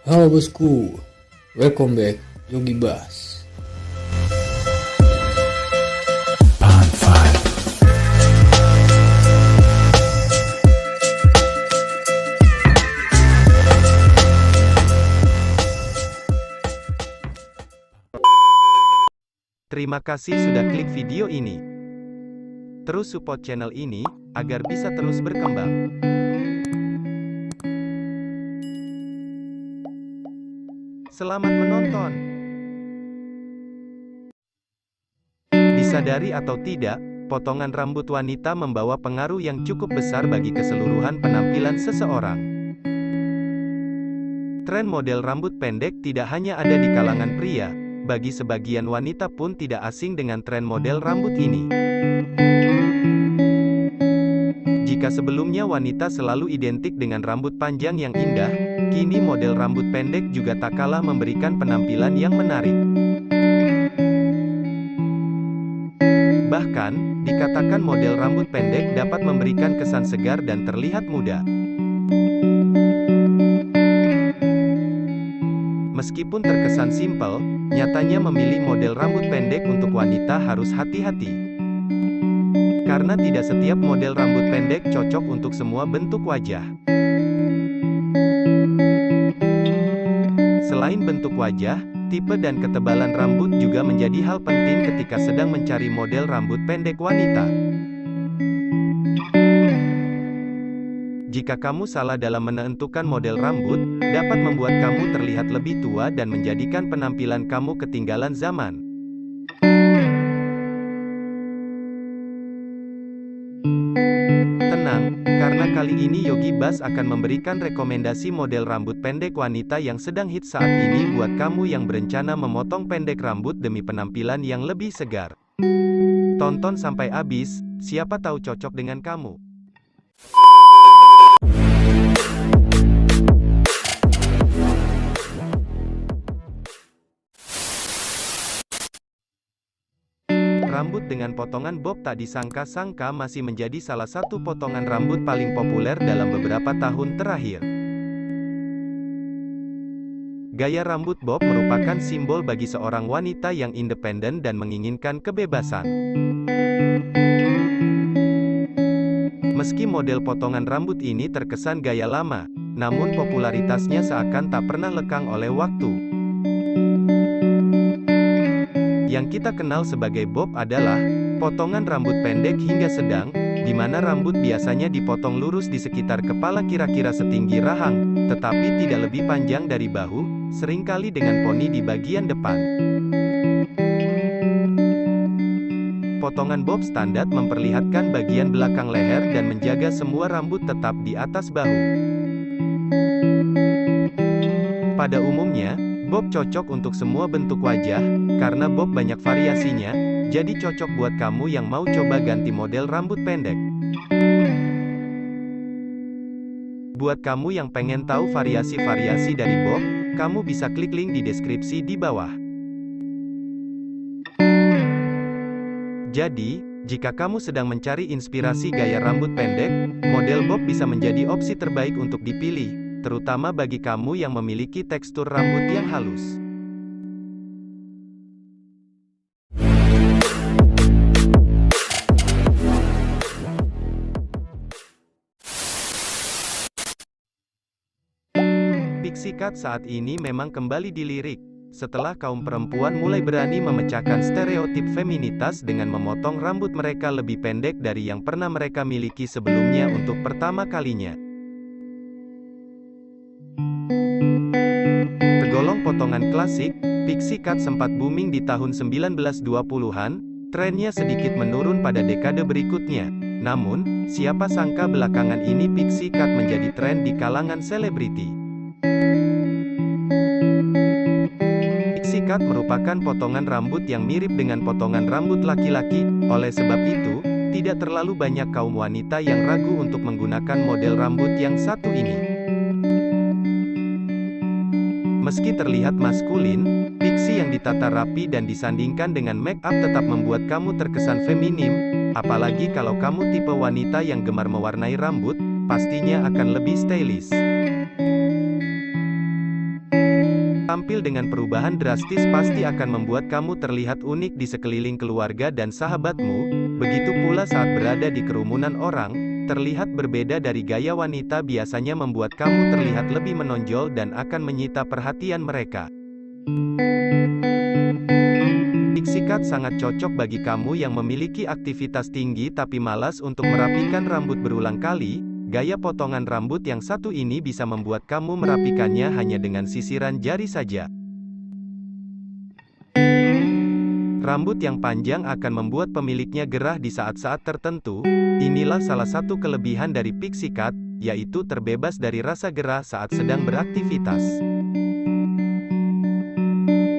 Halo bosku, welcome back Yogi Bas. Terima kasih sudah klik video ini. Terus support channel ini, agar bisa terus berkembang. Selamat menonton! Disadari atau tidak, potongan rambut wanita membawa pengaruh yang cukup besar bagi keseluruhan penampilan seseorang. Tren model rambut pendek tidak hanya ada di kalangan pria, bagi sebagian wanita pun tidak asing dengan tren model rambut ini. Jika sebelumnya wanita selalu identik dengan rambut panjang yang indah, kini model rambut pendek juga tak kalah memberikan penampilan yang menarik. Bahkan, dikatakan model rambut pendek dapat memberikan kesan segar dan terlihat muda. Meskipun terkesan simpel, nyatanya memilih model rambut pendek untuk wanita harus hati-hati. Karena tidak setiap model rambut pendek cocok untuk semua bentuk wajah. Selain bentuk wajah, tipe dan ketebalan rambut juga menjadi hal penting ketika sedang mencari model rambut pendek wanita. Jika kamu salah dalam menentukan model rambut, dapat membuat kamu terlihat lebih tua dan menjadikan penampilan kamu ketinggalan zaman. Tenang, karena kali ini Yogi Bas akan memberikan rekomendasi model rambut pendek wanita yang sedang hits saat ini buat kamu yang berencana memotong pendek rambut demi penampilan yang lebih segar. Tonton sampai habis, siapa tahu cocok dengan kamu. Rambut dengan potongan bob tak disangka-sangka masih menjadi salah satu potongan rambut paling populer dalam beberapa tahun terakhir. Gaya rambut bob merupakan simbol bagi seorang wanita yang independen dan menginginkan kebebasan. Meski model potongan rambut ini terkesan gaya lama, namun popularitasnya seakan tak pernah lekang oleh waktu. Yang kita kenal sebagai bob adalah potongan rambut pendek hingga sedang, di mana rambut biasanya dipotong lurus di sekitar kepala kira-kira setinggi rahang, tetapi tidak lebih panjang dari bahu, seringkali dengan poni di bagian depan. Potongan bob standar memperlihatkan bagian belakang leher dan menjaga semua rambut tetap di atas bahu. Pada umumnya, bob cocok untuk semua bentuk wajah, karena bob banyak variasinya, jadi cocok buat kamu yang mau coba ganti model rambut pendek. Buat kamu yang pengen tahu variasi-variasi dari bob, kamu bisa klik link di deskripsi di bawah. Jadi, jika kamu sedang mencari inspirasi gaya rambut pendek, model bob bisa menjadi opsi terbaik untuk dipilih, terutama bagi kamu yang memiliki tekstur rambut yang halus. Pixie Cut saat ini memang kembali dilirik, setelah kaum perempuan mulai berani memecahkan stereotip feminitas dengan memotong rambut mereka lebih pendek dari yang pernah mereka miliki sebelumnya untuk pertama kalinya. Tergolong potongan klasik, Pixie Cut sempat booming di tahun 1920-an, trennya sedikit menurun pada dekade berikutnya. Namun, siapa sangka belakangan ini Pixie Cut menjadi tren di kalangan selebriti. Pixie Cut merupakan potongan rambut yang mirip dengan potongan rambut laki-laki, oleh sebab itu, tidak terlalu banyak kaum wanita yang ragu untuk menggunakan model rambut yang satu ini. Meski terlihat maskulin, pixie yang ditata rapi dan disandingkan dengan make up tetap membuat kamu terkesan feminim, apalagi kalau kamu tipe wanita yang gemar mewarnai rambut, pastinya akan lebih stylish. Tampil dengan perubahan drastis pasti akan membuat kamu terlihat unik di sekeliling keluarga dan sahabatmu, begitu pula saat berada di kerumunan orang, terlihat berbeda dari gaya wanita biasanya membuat kamu terlihat lebih menonjol dan akan menyita perhatian mereka. Pixie cut sangat cocok bagi kamu yang memiliki aktivitas tinggi tapi malas untuk merapikan rambut berulang kali. Gaya potongan rambut yang satu ini bisa membuat kamu merapikannya hanya dengan sisiran jari saja. Rambut yang panjang akan membuat pemiliknya gerah di saat-saat tertentu. Inilah salah satu kelebihan dari pixie cut, yaitu terbebas dari rasa gerah saat sedang beraktivitas.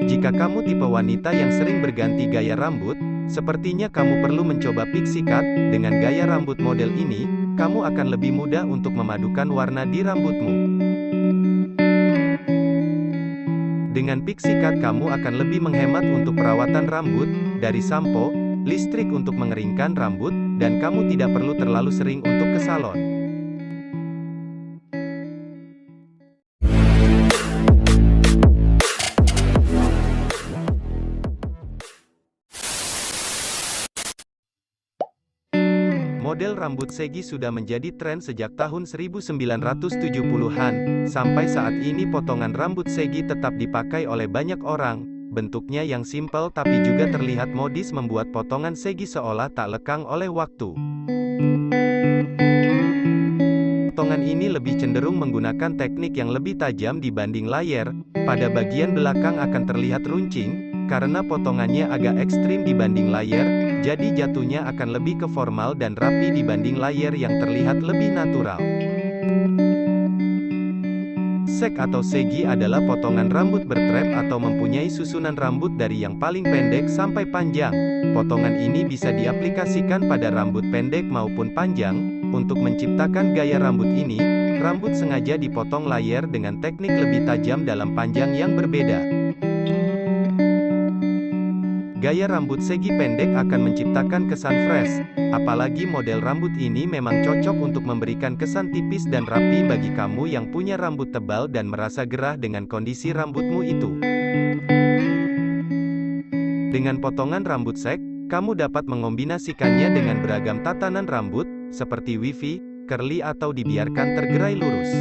Jika kamu tipe wanita yang sering berganti gaya rambut, sepertinya kamu perlu mencoba pixie cut. Dengan gaya rambut model ini, kamu akan lebih mudah untuk memadukan warna di rambutmu. Dengan pixie cut kamu akan lebih menghemat untuk perawatan rambut, dari sampo, listrik untuk mengeringkan rambut, dan kamu tidak perlu terlalu sering untuk ke salon. Model rambut segi sudah menjadi tren sejak tahun 1970-an, sampai saat ini potongan rambut segi tetap dipakai oleh banyak orang. Bentuknya yang simpel tapi juga terlihat modis membuat potongan segi seolah tak lekang oleh waktu. Potongan ini lebih cenderung menggunakan teknik yang lebih tajam dibanding layer. Pada bagian belakang akan terlihat runcing, karena potongannya agak ekstrim dibanding layer, jadi jatuhnya akan lebih ke formal dan rapi dibanding layer yang terlihat lebih natural. Seg atau segi adalah potongan rambut bertrap atau mempunyai susunan rambut dari yang paling pendek sampai panjang. Potongan ini bisa diaplikasikan pada rambut pendek maupun panjang. Untuk menciptakan gaya rambut ini, rambut sengaja dipotong layer dengan teknik lebih tajam dalam panjang yang berbeda. Gaya rambut segi pendek akan menciptakan kesan fresh, apalagi model rambut ini memang cocok untuk memberikan kesan tipis dan rapi bagi kamu yang punya rambut tebal dan merasa gerah dengan kondisi rambutmu itu. Dengan potongan rambut seg, kamu dapat mengombinasikannya dengan beragam tatanan rambut, seperti wavy, curly atau dibiarkan tergerai lurus.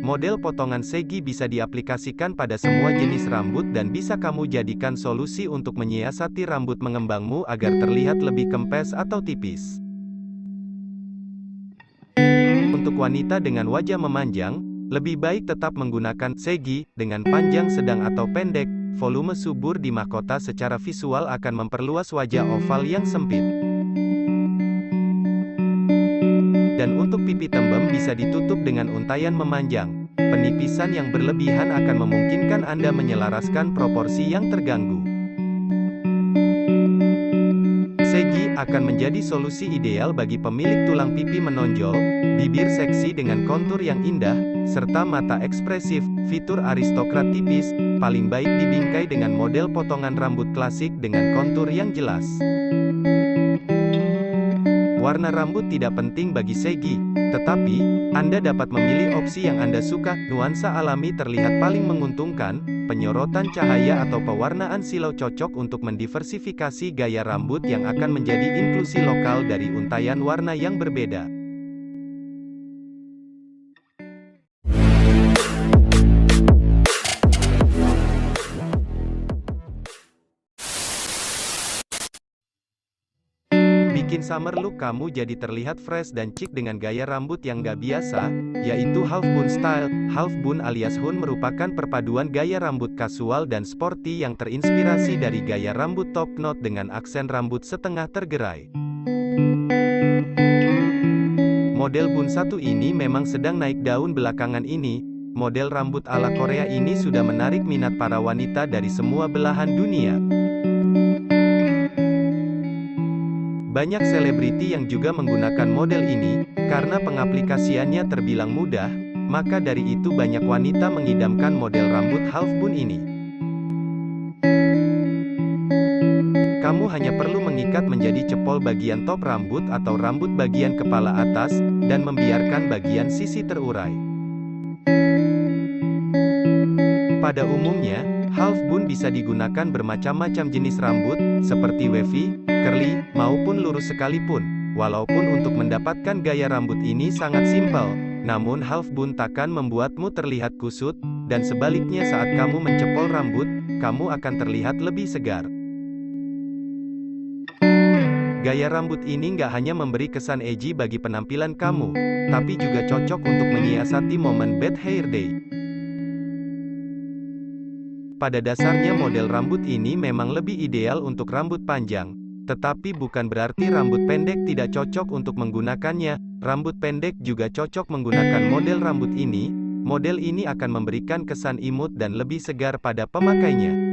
Model potongan segi bisa diaplikasikan pada semua jenis rambut dan bisa kamu jadikan solusi untuk menyiasati rambut mengembangmu agar terlihat lebih kempes atau tipis. Untuk wanita dengan wajah memanjang, lebih baik tetap menggunakan segi, dengan panjang sedang atau pendek, volume subur di mahkota secara visual akan memperluas wajah oval yang sempit. Dan untuk pipi tembem bisa ditutup dengan untayan memanjang. Penipisan yang berlebihan akan memungkinkan Anda menyelaraskan proporsi yang terganggu. Segi akan menjadi solusi ideal bagi pemilik tulang pipi menonjol, bibir seksi dengan kontur yang indah, serta mata ekspresif. Fitur aristokrat tipis, paling baik dibingkai dengan model potongan rambut klasik dengan kontur yang jelas. Warna rambut tidak penting bagi segi, tetapi Anda dapat memilih opsi yang Anda suka. Nuansa alami terlihat paling menguntungkan, penyorotan cahaya atau pewarnaan silau cocok untuk mendiversifikasi gaya rambut yang akan menjadi inklusi lokal dari untayan warna yang berbeda. Bikin summer look kamu jadi terlihat fresh dan chic dengan gaya rambut yang gak biasa, yaitu half bun style. Half bun alias hun merupakan perpaduan gaya rambut kasual dan sporty yang terinspirasi dari gaya rambut top knot dengan aksen rambut setengah tergerai. Model bun satu ini memang sedang naik daun belakangan ini. Model rambut ala Korea ini sudah menarik minat para wanita dari semua belahan dunia. Banyak selebriti yang juga menggunakan model ini, karena pengaplikasiannya terbilang mudah, maka dari itu banyak wanita mengidamkan model rambut half bun ini. Kamu hanya perlu mengikat menjadi cepol bagian top rambut atau rambut bagian kepala atas, dan membiarkan bagian sisi terurai. Pada umumnya, half bun bisa digunakan bermacam-macam jenis rambut, seperti wavy, curly, maupun lurus sekalipun. Walaupun untuk mendapatkan gaya rambut ini sangat simpel, namun half bun takkan membuatmu terlihat kusut, dan sebaliknya saat kamu mencepol rambut, kamu akan terlihat lebih segar. Gaya rambut ini nggak hanya memberi kesan edgy bagi penampilan kamu, tapi juga cocok untuk menyiasati momen bad hair day. Pada dasarnya model rambut ini memang lebih ideal untuk rambut panjang, tetapi bukan berarti rambut pendek tidak cocok untuk menggunakannya. Rambut pendek juga cocok menggunakan model rambut ini. Model ini akan memberikan kesan imut dan lebih segar pada pemakainya.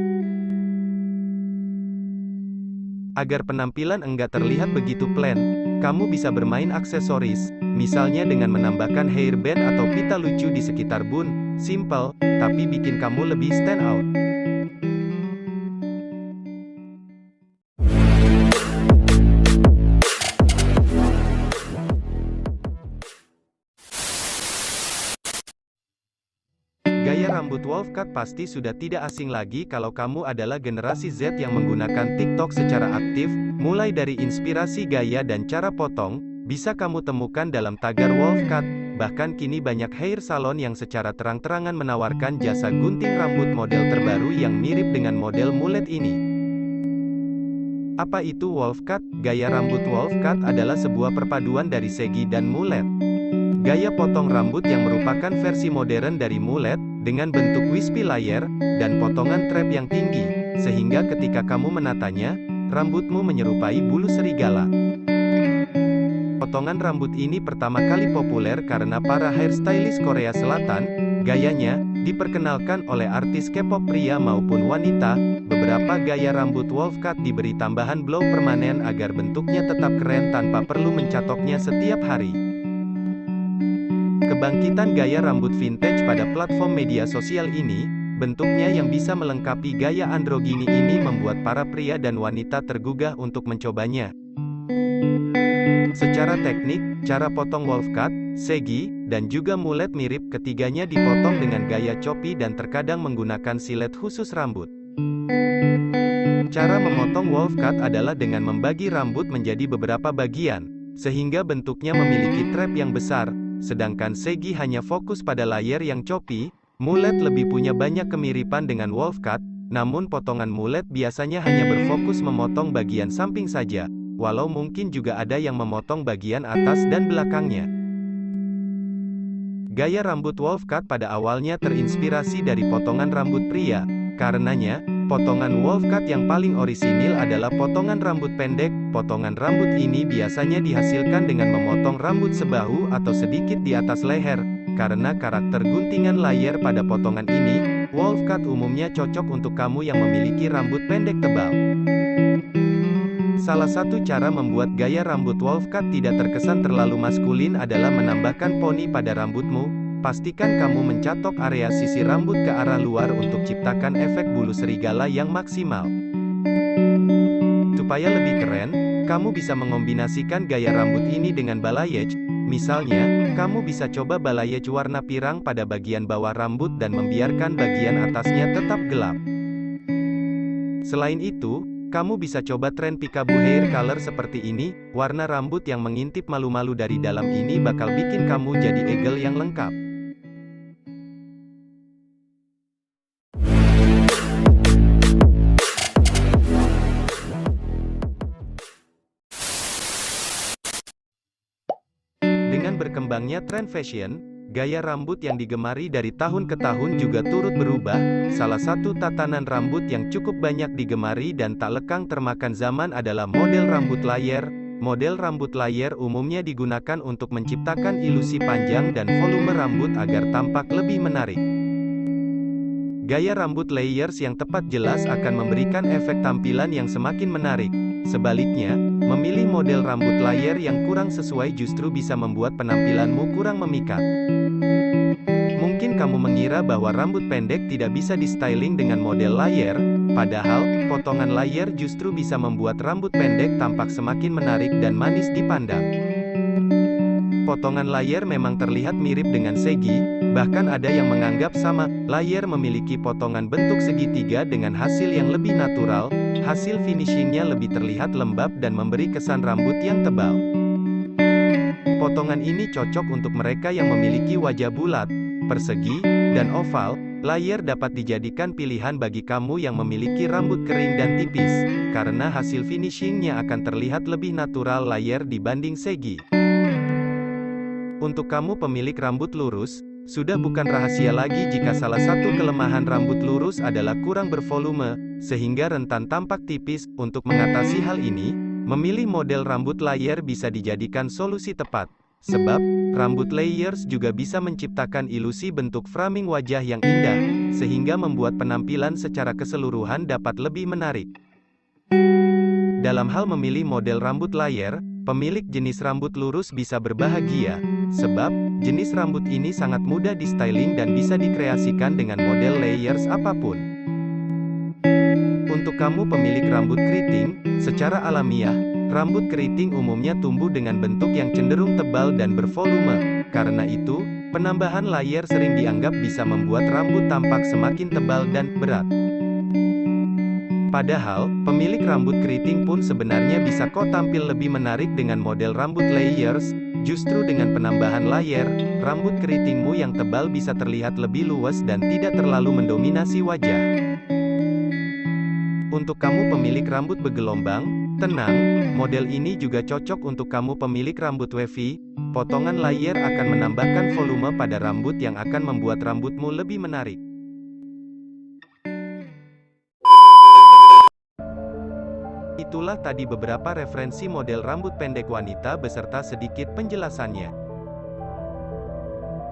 Agar penampilan enggak terlihat begitu plain, kamu bisa bermain aksesoris, misalnya dengan menambahkan hairband atau pita lucu di sekitar bun. Simple, tapi bikin kamu lebih stand out. Gaya rambut wolf cut pasti sudah tidak asing lagi kalau kamu adalah generasi Z yang menggunakan TikTok secara aktif. Mulai dari inspirasi gaya dan cara potong, bisa kamu temukan dalam tagar wolf cut. Bahkan kini banyak hair salon yang secara terang-terangan menawarkan jasa gunting rambut model terbaru yang mirip dengan model mullet ini. Apa itu wolf cut? Gaya rambut wolf cut adalah sebuah perpaduan dari segi dan mullet. Gaya potong rambut yang merupakan versi modern dari mullet, dengan bentuk wispy layer, dan potongan trap yang tinggi, sehingga ketika kamu menatanya, rambutmu menyerupai bulu serigala. Potongan rambut ini pertama kali populer karena para hairstylist Korea Selatan. Gayanya diperkenalkan oleh artis K-pop pria maupun wanita. Beberapa gaya rambut wolf cut diberi tambahan blow permanen agar bentuknya tetap keren tanpa perlu mencatoknya setiap hari. Kebangkitan gaya rambut vintage pada platform media sosial ini, bentuknya yang bisa melengkapi gaya androgini ini membuat para pria dan wanita tergugah untuk mencobanya. Secara teknik, cara potong wolf cut, segi, dan juga mullet mirip. Ketiganya dipotong dengan gaya choppy dan terkadang menggunakan silet khusus rambut. Cara memotong wolf cut adalah dengan membagi rambut menjadi beberapa bagian, sehingga bentuknya memiliki trap yang besar. Sedangkan segi hanya fokus pada layer yang choppy. Mullet lebih punya banyak kemiripan dengan wolf cut, namun potongan mullet biasanya hanya berfokus memotong bagian samping saja, walau mungkin juga ada yang memotong bagian atas dan belakangnya. Gaya rambut wolf cut pada awalnya terinspirasi dari potongan rambut pria. Karenanya, potongan wolf cut yang paling orisinil adalah potongan rambut pendek. Potongan rambut ini biasanya dihasilkan dengan memotong rambut sebahu atau sedikit di atas leher. Karena karakter guntingan layer pada potongan ini, wolf cut umumnya cocok untuk kamu yang memiliki rambut pendek tebal. Salah satu cara membuat gaya rambut wolf cut tidak terkesan terlalu maskulin adalah menambahkan poni pada rambutmu. Pastikan kamu mencatok area sisi rambut ke arah luar untuk ciptakan efek bulu serigala yang maksimal. Supaya lebih keren, kamu bisa mengombinasikan gaya rambut ini dengan balayage. Misalnya, kamu bisa coba balayage warna pirang pada bagian bawah rambut dan membiarkan bagian atasnya tetap gelap. Selain itu, kamu bisa coba tren peekaboo hair color seperti ini. Warna rambut yang mengintip malu-malu dari dalam ini bakal bikin kamu jadi eagle yang lengkap. Dengan berkembangnya tren fashion, gaya rambut yang digemari dari tahun ke tahun juga turut berubah. Salah satu tatanan rambut yang cukup banyak digemari dan tak lekang termakan zaman adalah model rambut layer. Model rambut layer umumnya digunakan untuk menciptakan ilusi panjang dan volume rambut agar tampak lebih menarik. Gaya rambut layers yang tepat jelas akan memberikan efek tampilan yang semakin menarik. Sebaliknya, memilih model rambut layer yang kurang sesuai justru bisa membuat penampilanmu kurang memikat. Mungkin kamu mengira bahwa rambut pendek tidak bisa di-styling dengan model layer, padahal, potongan layer justru bisa membuat rambut pendek tampak semakin menarik dan manis dipandang. potongan layar memang terlihat mirip dengan segi, bahkan ada yang menganggap sama. Layar memiliki potongan bentuk segitiga dengan hasil yang lebih natural, hasil finishingnya lebih terlihat lembab dan memberi kesan rambut yang tebal. Potongan ini cocok untuk mereka yang memiliki wajah bulat, persegi, dan oval. Layar dapat dijadikan pilihan bagi kamu yang memiliki rambut kering dan tipis, karena hasil finishingnya akan terlihat lebih natural layar dibanding segi. Untuk kamu pemilik rambut lurus, sudah bukan rahasia lagi jika salah satu kelemahan rambut lurus adalah kurang bervolume, sehingga rentan tampak tipis. Untuk mengatasi hal ini, memilih model rambut layar bisa dijadikan solusi tepat. Sebab, rambut layers juga bisa menciptakan ilusi bentuk framing wajah yang indah, sehingga membuat penampilan secara keseluruhan dapat lebih menarik. Dalam hal memilih model rambut layer, pemilik jenis rambut lurus bisa berbahagia, sebab, jenis rambut ini sangat mudah di-styling dan bisa dikreasikan dengan model layers apapun. Untuk kamu pemilik rambut keriting, secara alamiah, rambut keriting umumnya tumbuh dengan bentuk yang cenderung tebal dan bervolume. Karena itu, penambahan layer sering dianggap bisa membuat rambut tampak semakin tebal dan berat. Padahal, pemilik rambut keriting pun sebenarnya bisa kok tampil lebih menarik dengan model rambut layers. Justru dengan penambahan layer, rambut keritingmu yang tebal bisa terlihat lebih luas dan tidak terlalu mendominasi wajah. Untuk kamu pemilik rambut bergelombang, tenang, model ini juga cocok untuk kamu pemilik rambut wavy. Potongan layer akan menambahkan volume pada rambut yang akan membuat rambutmu lebih menarik. Itulah tadi beberapa referensi model rambut pendek wanita beserta sedikit penjelasannya.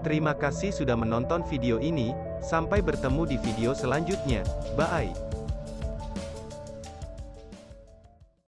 Terima kasih sudah menonton video ini, sampai bertemu di video selanjutnya. Bye.